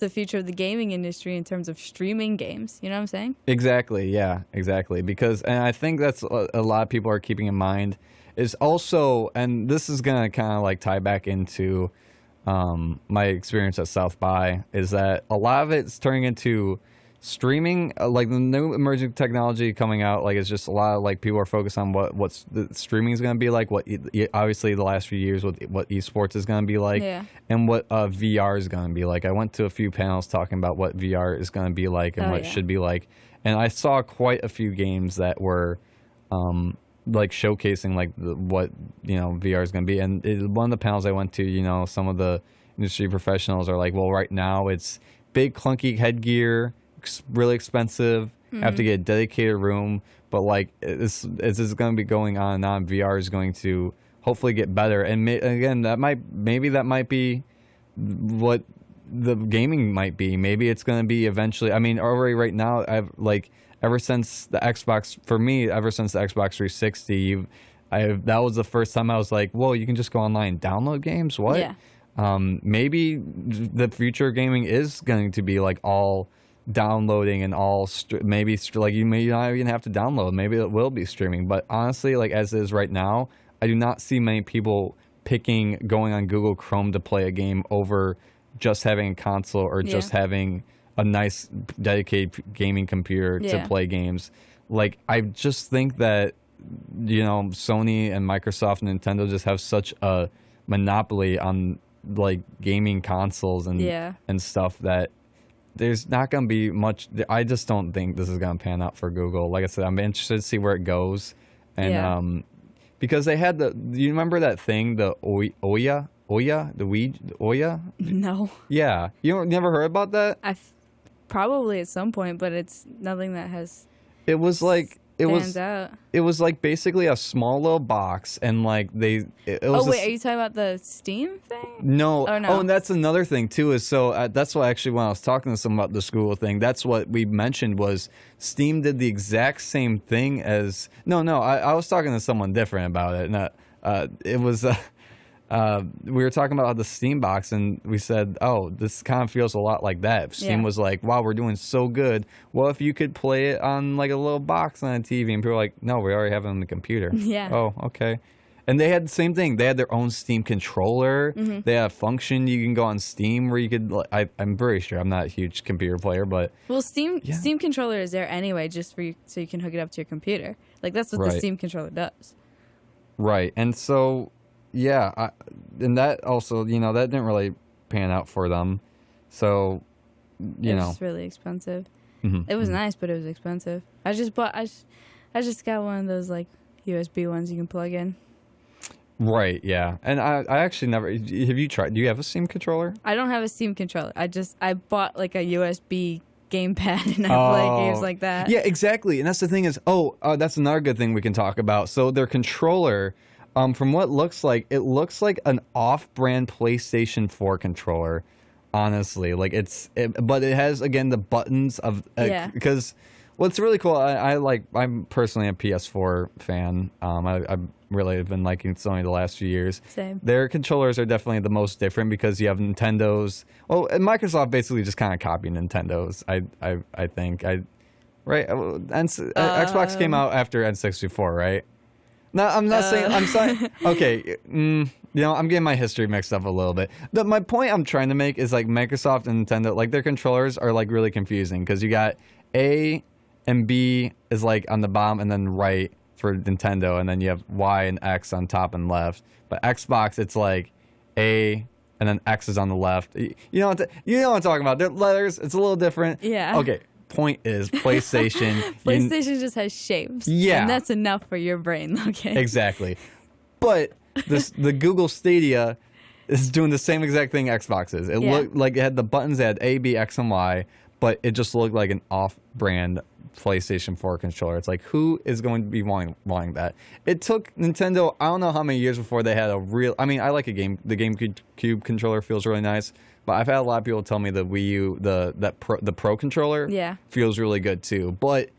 future of the gaming industry in terms of streaming games? You know what I'm saying? Exactly. Yeah, exactly. Because, and I think that's a lot of people are keeping in mind is also, and this is going to kind of like tie back into my experience at South by, is that a lot of it's turning into streaming, like the new emerging technology coming out. Like it's just a lot of like people are focused on what's the streaming is going to be like. Obviously the last few years what esports is going to be like, and what VR is going to be like. I went to a few panels talking about what VR is going to be like and what it should be like, and I saw quite a few games that were like showcasing like what VR is going to be. And one of the panels I went to, some of the industry professionals are like, well, right now it's big clunky headgear, really expensive, have to get a dedicated room, but like this is going to be going on and on. VR is going to hopefully get better, and again that might be what the gaming might be. Maybe it's going to be eventually. I mean, already right now I've like ever since the Xbox 360, that was the first time I was like, whoa, you can just go online and download games? What? Yeah. Maybe the future of gaming is going to be like all downloading and all like you may not even have to download. Maybe it will be streaming. But honestly, like as it is right now, I do not see many people going on Google Chrome to play a game over just having a console or just having a nice dedicated gaming computer to play games. Like I just think that Sony and Microsoft and Nintendo just have such a monopoly on like gaming consoles and stuff that there's not going to be much. I just don't think this is going to pan out for Google. Like I said, I'm interested to see where it goes, and because they had do you remember that thing, the Ouya? No. Yeah, you never heard about that? I've probably at some point, but it's nothing that has. It was like stands out. It was like basically a small little box, and like it was. Oh wait, are you talking about the Steam thing? No. Oh no. Oh, and that's another thing too. Is that's what actually when I was talking to someone about the Google thing, that's what we mentioned was Steam did the exact same thing as. No, I was talking to someone different about it. Not. It was. We were talking about the Steam box, and we said, oh, this kind of feels a lot like that. Steam was like, wow, we're doing so good. Well, if you could play it on like a little box on a TV, and people were like, no, we already have it on the computer. Yeah. Oh, okay. And they had the same thing. They had their own Steam controller. They had a function you can go on Steam where you could. I'm very sure. I'm not a huge computer player, but Steam controller is there anyway, just for you, so you can hook it up to your computer. Like that's what the Steam controller does. Right, and so. Yeah, and that also, that didn't really pan out for them. So, It was really expensive. It was nice, but it was expensive. I just got one of those like USB ones you can plug in. Right, yeah. And I actually never, have you tried, do you have a Steam controller? I don't have a Steam controller. I bought like a USB gamepad and I play games like that. Yeah, exactly. And that's the thing is, that's another good thing we can talk about. So their controller, from what it looks like an off-brand PlayStation 4 controller, honestly. Like but it has, again, the buttons of, because Well, it's really cool. I'm personally a PS4 fan. I really have been liking Sony the last few years. Same. Their controllers are definitely the most different because you have Nintendo's. Well, and Microsoft basically just kind of copied Nintendo's. I think right. Xbox came out after N64, right? No, I'm not saying. I'm sorry. Okay. I'm getting my history mixed up a little bit. My point I'm trying to make is like Microsoft and Nintendo, like their controllers are like really confusing because you got A and B is like on the bottom and then right for Nintendo, and then you have Y and X on top and left. But Xbox, it's like A and then X is on the left. You know what I'm talking about. They're letters. It's a little different. Yeah. Okay. Point is PlayStation. PlayStation just has shapes. Yeah. And that's enough for your brain. Okay. Exactly. But the Google Stadia is doing the same exact thing Xbox is. It looked like it had the buttons that had A, B, X, and Y, but it just looked like an off-brand PlayStation 4 controller. It's like, who is going to be wanting that? It took Nintendo, I don't know how many years before they had a real... I mean, I like the GameCube controller feels really nice, but I've had a lot of people tell me the Wii U, the Pro controller feels really good too. But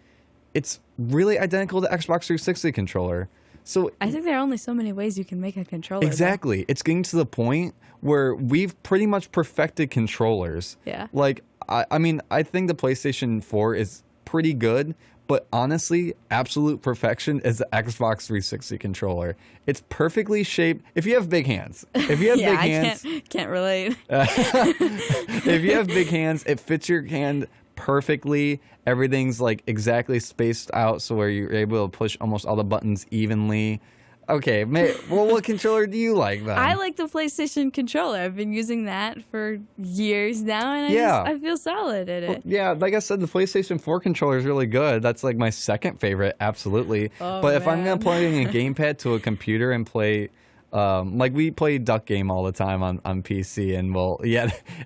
it's really identical to Xbox 360 controller. So I think there are only so many ways you can make a controller. Exactly. It's getting to the point where we've pretty much perfected controllers. Yeah. Like, I mean, I think the PlayStation 4 is pretty good, but honestly, absolute perfection is the Xbox 360 controller. It's perfectly shaped. If you have big hands, big hands, I can't relate. if you have big hands, it fits your hand perfectly. Everything's like exactly spaced out so where you're able to push almost all the buttons evenly. Okay, well, what controller do you like then? I like the PlayStation controller. I've been using that for years now, and I feel solid at it. Well, yeah, like I said, the PlayStation 4 controller is really good. That's like my second favorite, absolutely. But if I'm going to plug in a gamepad to a computer and play... like we play Duck Game all the time on PC, and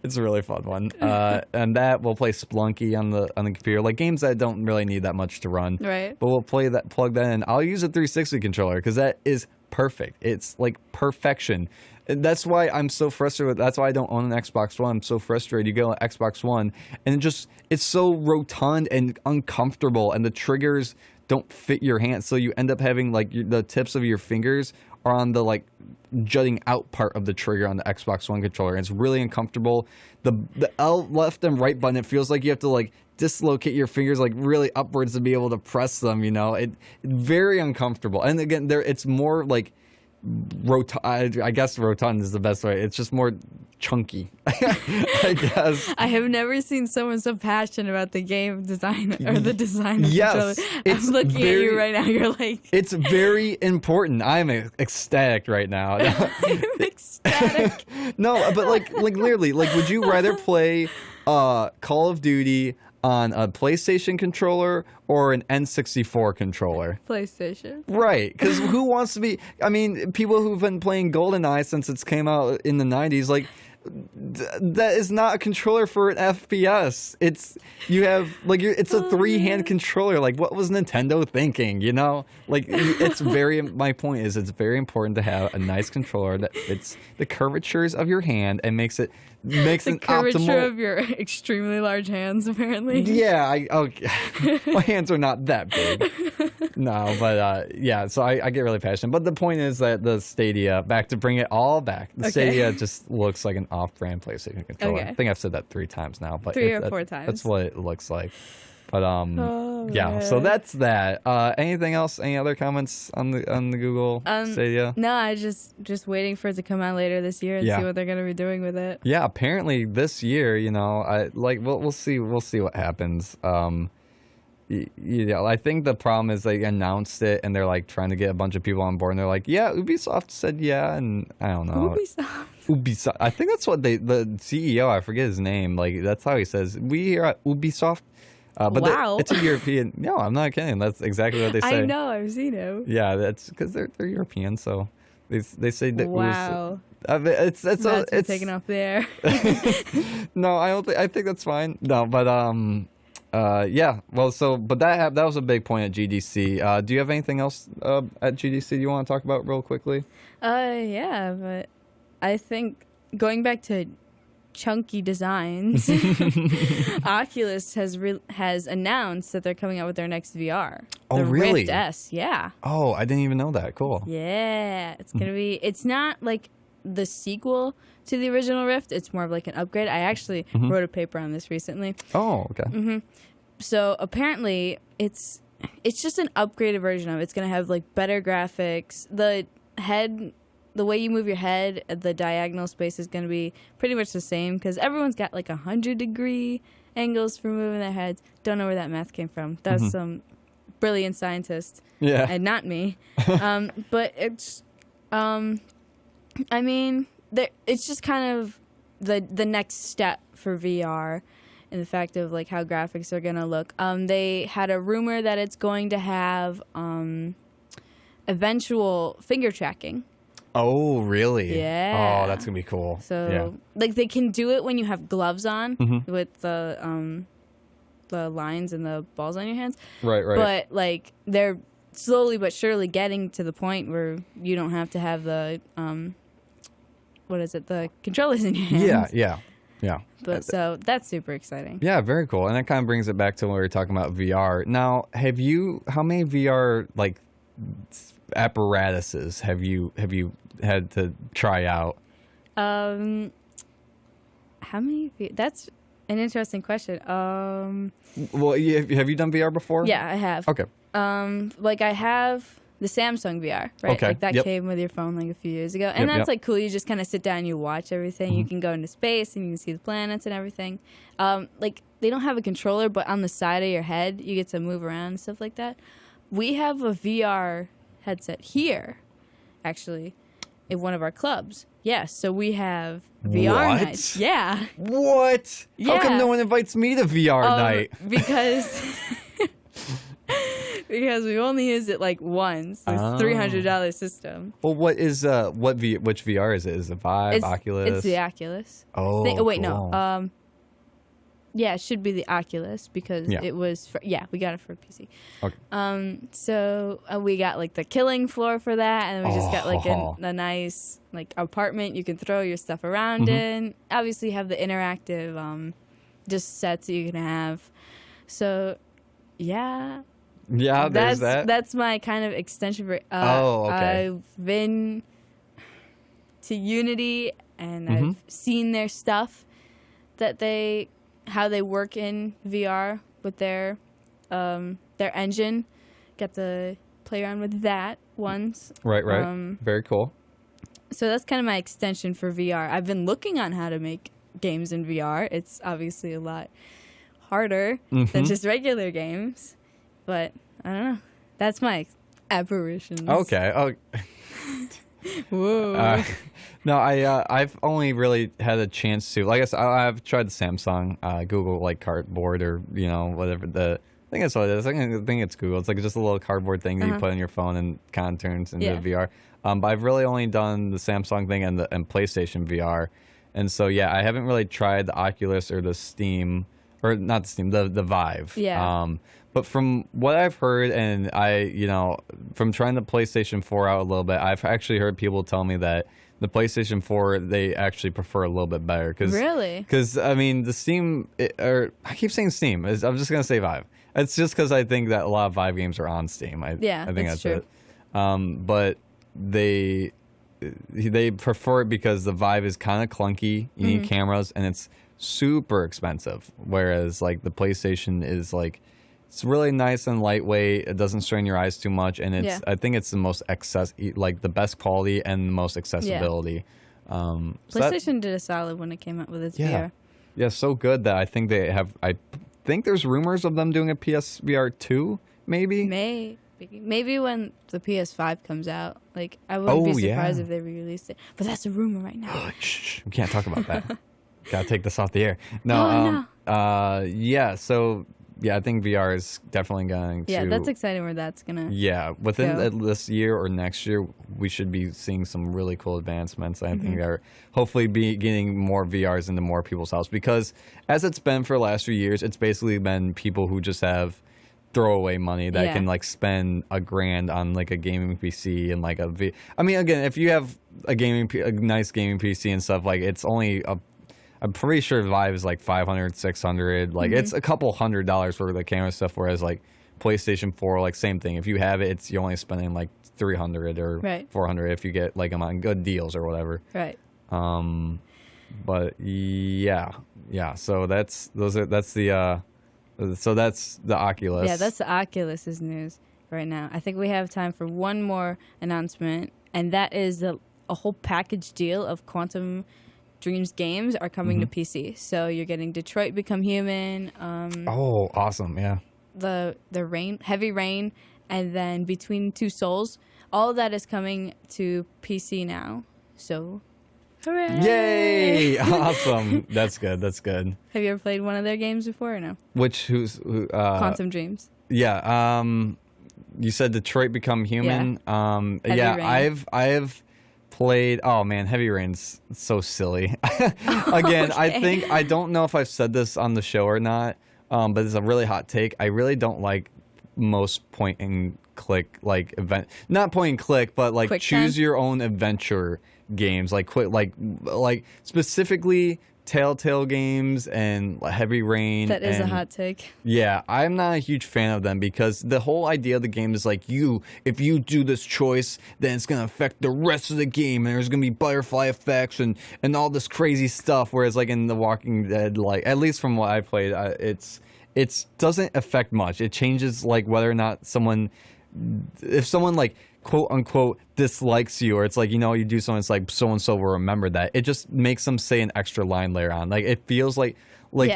it's a really fun one. And that we'll play Splunky on the computer, like games that don't really need that much to run. Right. But we'll plug that in. I'll use a 360 controller because that is perfect. It's like perfection. And that's why I'm so frustrated. That's why I don't own an Xbox One. I'm so frustrated. You go on Xbox One, and it's so rotund and uncomfortable, and the triggers don't fit your hand, so you end up having like the tips of your fingers are on the like jutting out part of the trigger on the Xbox One controller. And it's really uncomfortable. The L left and right button, it feels like you have to like dislocate your fingers like really upwards to be able to press them, you know. It's very uncomfortable. And again, it's more like rotund. I guess rotund is the best way. It's just more chunky, I guess. I have never seen someone so passionate about the game design or the design of yes, controllers. I'm looking at you right now. You're like... It's very important. I'm ecstatic right now. I'm ecstatic. No, but like literally, like, would you rather play Call of Duty on a PlayStation controller or an N64 controller? PlayStation. Right, because who wants to be... I mean, people who've been playing GoldenEye since it's came out in the 90s, like, that is not a controller for an FPS. It's a three-hand controller. Like, what was Nintendo thinking, you know? Like, my point is it's very important to have a nice controller that fits the curvatures of your hand and makes an curvature optimal... of your extremely large hands, apparently. Yeah, my hands are not that big. No, but so I get really passionate. But the point is that the Stadia, to bring it all back, the Stadia just looks like an off-brand PlayStation controller. Okay. I think I've said that 3 times now, but 3 or 4 times. That's what it looks like. But man. So that's that. Anything else? Any other comments on the Google Stadia? No, I just waiting for it to come out later this year and see what they're gonna be doing with it. Yeah, apparently this year, you know, we'll see what happens. I think the problem is they announced it and they're like trying to get a bunch of people on board, and they're like, yeah, Ubisoft said yeah, and I don't know. Ubisoft. I think that's what the CEO, I forget his name, like that's how he says. We here at Ubisoft. But wow. It's a European. No, I'm not kidding. That's exactly what they say. I know. I've seen it. Yeah, that's because they're European, so they say that. Wow. It's taken off there. No, I think that's fine. No, but yeah. Well, but that was a big point at GDC. Do you have anything else at GDC you want to talk about real quickly? Yeah, but I think going back to chunky designs, Oculus has announced that they're coming out with their next VR. Oh, really? Rift S, yeah. Oh, I didn't even know that. Cool. Yeah, it's gonna be. It's not like the sequel to the original Rift. It's more of like an upgrade. I actually wrote a paper on this recently. Oh, okay. So apparently, it's just an upgraded version of it. It's gonna have like better graphics. The way you move your head, the diagonal space is going to be pretty much the same because everyone's got like 100-degree angles for moving their heads. Don't know where that math came from. That's some brilliant scientist, and not me. But it's, I mean, it's just kind of the next step for VR in the fact of like how graphics are going to look. They had a rumor that it's going to have eventual finger tracking. Oh, really? Yeah. Oh, that's gonna be cool. So, like, they can do it when you have gloves on with the lines and the balls on your hands. Right. But like, they're slowly but surely getting to the point where you don't have to have the the controllers in your hands. Yeah. But so that's super exciting. Yeah, very cool. And that kind of brings it back to when we were talking about VR. Now, how many VR like apparatuses have you had to try out? How many? That's an interesting question. Well, have you done VR before? Yeah, I have. Okay. Like I have the Samsung VR, right? Okay. Like that came with your phone like a few years ago, and that's like cool. You just kind of sit down, and you watch everything. You can go into space, and you can see the planets and everything. Like they don't have a controller, but on the side of your head, you get to move around and stuff like that. We have a VR headset here, actually, in one of our clubs. Yeah, so we have VR nights. Yeah. What? Yeah. How come no one invites me to VR night? Because we only used it like once. It's $300 system. Well, what is which VR is it? Is it Vive, Oculus? It's the Oculus. Oh, wait, cool. no. Yeah, it should be the Oculus because it was we got it for PC. Okay. So we got like the killing floor for that, and then we just got like a nice like apartment you can throw your stuff around in. Obviously, you have the interactive just sets that you can have. So, yeah. Yeah, there's that. That's my kind of extension for. Okay. I've been to Unity and I've seen their stuff how they work in VR with their engine. Got to play around with that once. Right. Very cool. So that's kind of my extension for VR. I've been looking on how to make games in VR. It's obviously a lot harder than just regular games, but I don't know. That's my apparitions. Okay. Oh. Whoa. No, I've only really had a chance to. Like I said, I've tried the Samsung Google like cardboard or whatever I think that's what it is. I think it's Google. It's like just a little cardboard thing that you put on your phone and kind of turns into VR. But I've really only done the Samsung thing and PlayStation VR, and so I haven't really tried the Oculus or the Steam or not the Steam, the Vive. Yeah. But from what I've heard, and from trying the PlayStation 4 out a little bit, I've actually heard people tell me that the PlayStation 4 they actually prefer a little bit better. Really? Because I mean, the Steam, or I keep saying Steam. I'm just gonna say Vive. It's just because I think that a lot of Vive games are on Steam. I think that's true. it. But they prefer it because the Vive is kind of clunky. You need cameras, and it's super expensive. Whereas like the PlayStation is like. It's really nice and lightweight. It doesn't strain your eyes too much, and I think it's the most the best quality and the most accessibility. PlayStation did a solid when it came out with its VR. Yeah, so good that I think they have. I think there's rumors of them doing a PSVR 2, maybe. Maybe when the PS5 comes out. Like I wouldn't be surprised if they re-released it. But that's a rumor right now. Shh, we can't talk about that. Gotta take this off the air. No. So. Yeah, I think VR is definitely going to... Yeah, that's exciting where that's going to within this year or next year, we should be seeing some really cool advancements. I think are hopefully be getting more VRs into more people's house. Because as it's been for the last few years, it's basically been people who just have throwaway money that can like spend $1,000 on like a gaming PC and like I mean, again, if you have a nice gaming PC and stuff, like it's only I'm pretty sure Vive is like $500, $600. Like it's a couple $100 for the camera stuff. Whereas like PlayStation 4, like same thing. If you have it, you're only spending like $300 or $400 if you get like them on good deals or whatever. Right. But yeah. So that's the Oculus. Yeah, that's the Oculus's news right now. I think we have time for one more announcement, and that is a whole package deal of Quantum Dreams games are coming to PC. So you're getting Detroit Become Human. Oh, awesome! Yeah. The Heavy Rain, and then Between Two Souls. All of that is coming to PC now. So, hooray! Yay! Awesome. That's good. That's good. Have you ever played one of their games before or no? Quantum Dreams. Yeah. You said Detroit Become Human. Yeah. Rain. I've played. Oh man, Heavy Rain's so silly. Again, Okay. I don't know if I've said this on the show or not, but it's a really hot take. I really don't like most point and click like not point and click, but like Quick choose time? your own adventure games, like specifically Telltale games and Heavy Rain. That is a and, hot take. Yeah, I'm not a huge fan of them because the whole idea of the game is like if you do this choice, then it's gonna affect the rest of the game, and there's gonna be butterfly effects and all this crazy stuff. Whereas like in The Walking Dead, like at least from what I played, it doesn't affect much. It changes like whether or not if someone like quote unquote dislikes you, or it's like, you do something, it's like so and so will remember that. It just makes them say an extra line later on. Like it feels like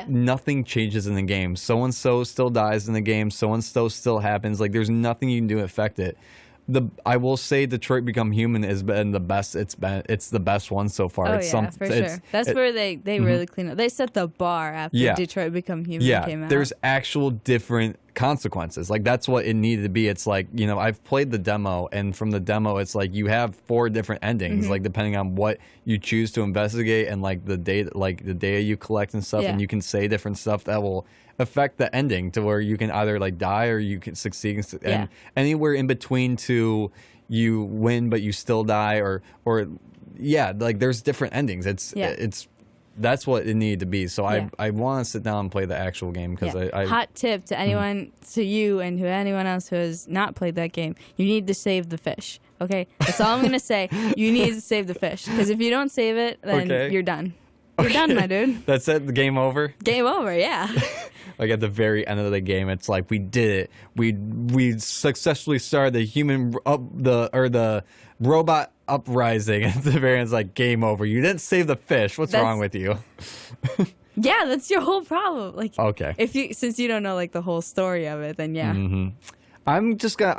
nothing changes in the game. So and so still dies in the game. So and so still happens. Like there's nothing you can do to affect it. I will say Detroit Become Human has been the best. It's the best one so far. Oh, for sure. That's where they really clean up. They set the bar after Detroit Become Human came out. There's actual different consequences. Like that's what it needed to be. It's like, I've played the demo, and from the demo it's like you have 4 different endings, like depending on what you choose to investigate and like the data you collect and stuff, and you can say different stuff that will affect the ending to where you can either like die or you can succeed, and anywhere in between to you win but you still die, or like there's different endings. That's what it needed to be. So I want to sit down and play the actual game because I hot tip to anyone, to you and to anyone else who has not played that game, you need to save the fish. Okay, that's all I'm gonna say. You need to save the fish, because if you don't save it, then you're done. You're done, my dude. That's it. The game over. Game over. Yeah. Like at the very end of the game, it's like we did it. We successfully started the robot uprising. At the very end, it's like game over. You didn't save the fish. What's wrong with you? Yeah, that's your whole problem. Like, okay. Since you don't know like the whole story of it, then yeah. Mm-hmm. I'm just glad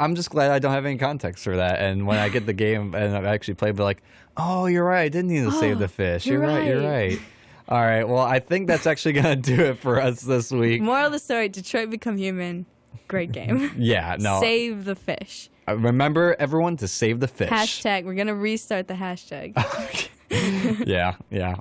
I don't have any context for that. And when I get the game and I actually play, be like, oh, you're right. I didn't need to save the fish. You're right. All right. Well, I think that's actually going to do it for us this week. Moral of the story, Detroit Become Human. Great game. Yeah, no. Save the fish. Remember, everyone, to save the fish. Hashtag. We're going to restart the hashtag. Yeah.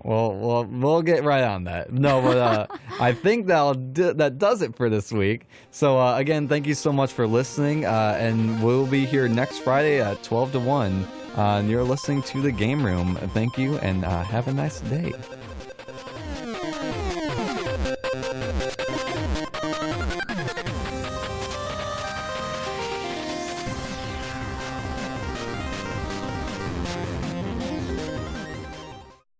We'll get right on that. No, but I think that does it for this week. So, again, thank you so much for listening. And we'll be here next Friday at 12 to 1. And you're listening to The Game Room. Thank you, and have a nice day.